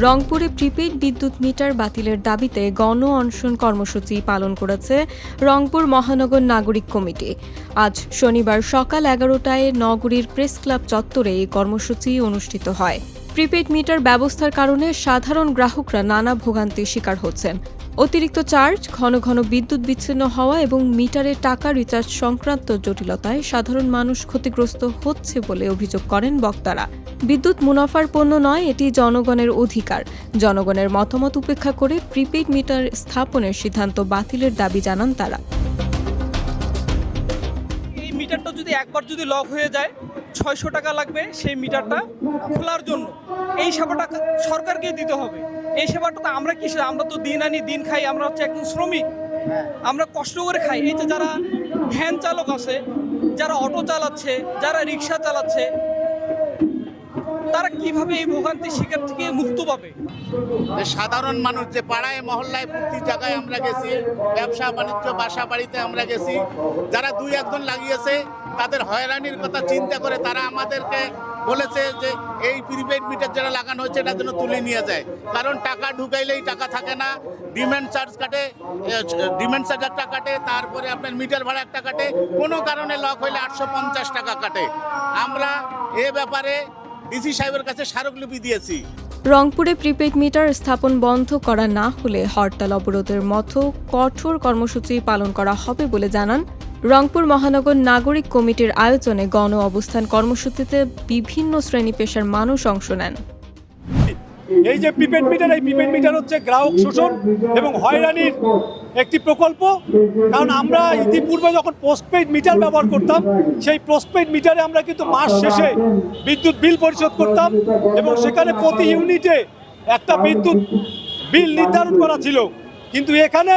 রংপুরে প্রিপেইড বিদ্যুৎ মিটার বাতিলের দাবিতে গণ অনশন কর্মসূচি পালন করেছে রংপুর মহানগর নাগরিক কমিটি। আজ শনিবার সকাল 11টায় নগরীর প্রেস ক্লাব চত্বরে এই কর্মসূচি অনুষ্ঠিত হয়। প্রিপেইড মিটার ব্যবস্থার কারণে সাধারণ গ্রাহকরা নানা ভোগান্তির শিকার হচ্ছেন। অতিরিক্ত চার্জ, ঘন ঘন বিদ্যুৎ বিচ্ছিন্ন হওয়া এবং মিটারের টাকা রিচার্জ সংক্রান্ত জটিলতায় সাধারণ মানুষ ক্ষতিগ্রস্ত হচ্ছে বলে অভিযোগ করেন বক্তারা। বিদ্যুৎ মুনাফার পণ্য নয়, এটি জনগণের অধিকার। জনগণের মতামত উপেক্ষা করে প্রিপেইড মিটার স্থাপনের সিদ্ধান্ত বাতিলের দাবি জানান তারা। এই মিটারটা যদি একবার লক হয়ে যায় 600 টাকা লাগবে সেই মিটারটা খোলার জন্য। এই সেবাটা সরকারকে দিতে হবে। এই সেবাটা তো আমরা আমরা তো দিন আনি দিন খাই, আমরা হচ্ছে একজন শ্রমিক, আমরা কষ্ট করে খাই। এই যে যারা ভ্যান চালক আছে, যারা অটো চালাচ্ছে, যারা রিক্সা চালাচ্ছে, তারা কিভাবে এই ভোগান্তির শিকার থেকে মুক্ত পাবে? সাধারণ মানুষ যে পাড়ায় মহল্লায় প্রতি জায়গায় আমরা গেছি, ব্যবসা বাণিজ্য বাসা বাড়িতে আমরা গেছি, যারা দুই একজন লাগিয়েছে তাদের হয়রানির কথা চিন্তা করে তারা আমাদেরকে বলেছে যে এই প্রিপেইড মিটার যেটা লাগানো হয়েছে এটা যেন তুলে নিয়ে যায়, কারণ টাকা ঢুকাইলেই টাকা থাকে না, ডিমান্ড চার্জ কাটে, ডিমান্ড চার্জ একটা কাটে, তারপরে আপনার মিটার ভাড়া একটা কাটে, কোনো কারণে লক হইলে 850 টাকা কাটে। আমরা এ ব্যাপারে ডিসি সাহেবের কাছে স্মারকলিপি দিয়েছি। রংপুরে প্রিপেইড মিটার স্থাপন বন্ধ করা না হলে হরতাল অবরোধের মতো কঠোর কর্মসূচি পালন করা হবে বলে জানান। রংপুর মহানগর নাগরিক কমিটির আয়োজনে গণ অবস্থান কর্মসূচিতে বিভিন্ন শ্রেণী পেশার মানুষ অংশ নেন। এই যে প্রিপেইড মিটার, এই প্রিপেইড মিটার হচ্ছে গ্রাহক শোষণ এবং হয়রানির একটি প্রকল্প। কারণ আমরা ইতিপূর্বে যখন পোস্টপেইড মিটার ব্যবহার করতাম, সেই পোস্টপেইড মিটারে আমরা কিন্তু মাস শেষে বিদ্যুৎ বিল পরিশোধ করতাম এবং সেখানে প্রতি ইউনিটে একটা বিদ্যুৎ বিল নির্ধারণ করা ছিল। কিন্তু এখানে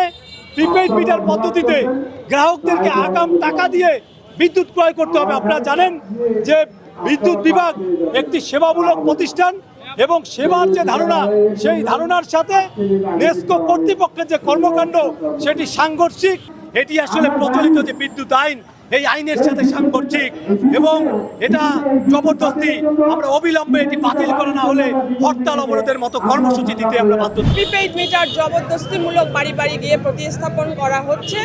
প্রিপেইড মিটার পদ্ধতিতে গ্রাহকদেরকে আগাম টাকা দিয়ে বিদ্যুৎ ক্রয় করতে হবে। আপনারা জানেন যে বিদ্যুৎ বিভাগ একটি সেবামূলক প্রতিষ্ঠান এবং সেবার যে ধারণা, সেই ধারণার সাথে নেস্কো কর্তৃপক্ষের যে কর্মকাণ্ড সেটি সাংঘর্ষিক। এটি আসলে প্রচলিত যে বিদ্যুৎ আইন, এই আইনের সাথে সাংঘর্ষিক এবং এটা জবরদস্তি। আমরা অবিলম্বে এটি বাতিল করা না হলে হরতাল অবরোধের মতো কর্মসূচি দিতে আমরা বাধ্য। প্রিপেইড মিটার জবরদস্তিমূলক বাড়ি বাড়ি গিয়ে প্রতিস্থাপন করা হচ্ছে,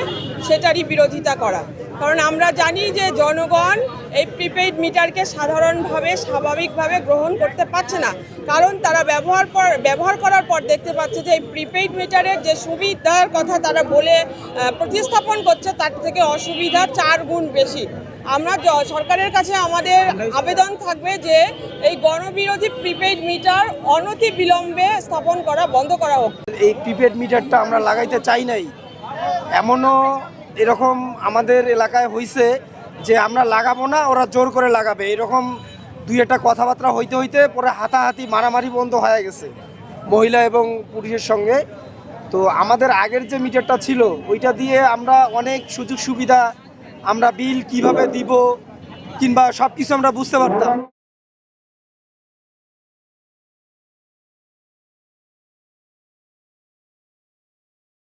সেটারই বিরোধিতা করা। কারণ আমরা জানি যে জনগণ এই প্রিপেইড মিটারকে সাধারণভাবে স্বাভাবিকভাবে গ্রহণ করতে পারছে না, কারণ তারা ব্যবহার করার পর দেখতে পাচ্ছে যে এই প্রিপেইড মিটারের যে সুবিধার কথা তারা বলে প্রতিস্থাপন করছে, তার থেকে অসুবিধা 4 গুণ বেশি। আমরা সরকারের কাছে আমাদের আবেদন থাকবে যে এই গণবিরোধী প্রিপেইড মিটার অনতি বিলম্বে স্থাপন করা বন্ধ করা হোক। এই প্রিপেইড মিটারটা আমরা লাগাইতে চাই নাই, এমনও এরকম আমাদের এলাকায় হয়েছে যে আমরা লাগাবো না, ওরা জোর করে লাগাবে, এরকম দুই একটা কথাবার্তা হইতে হইতে পরে হাতাহাতি মারামারি বন্ধ হয়ে গেছে মহিলা এবং পুরুষের সঙ্গে। তো আমাদের আগের যে মিটারটা ছিল ওইটা দিয়ে আমরা অনেক সুযোগ সুবিধা, আমরা বিল কিভাবে দিব কিংবা সব কিছু আমরা বুঝতে পারতাম।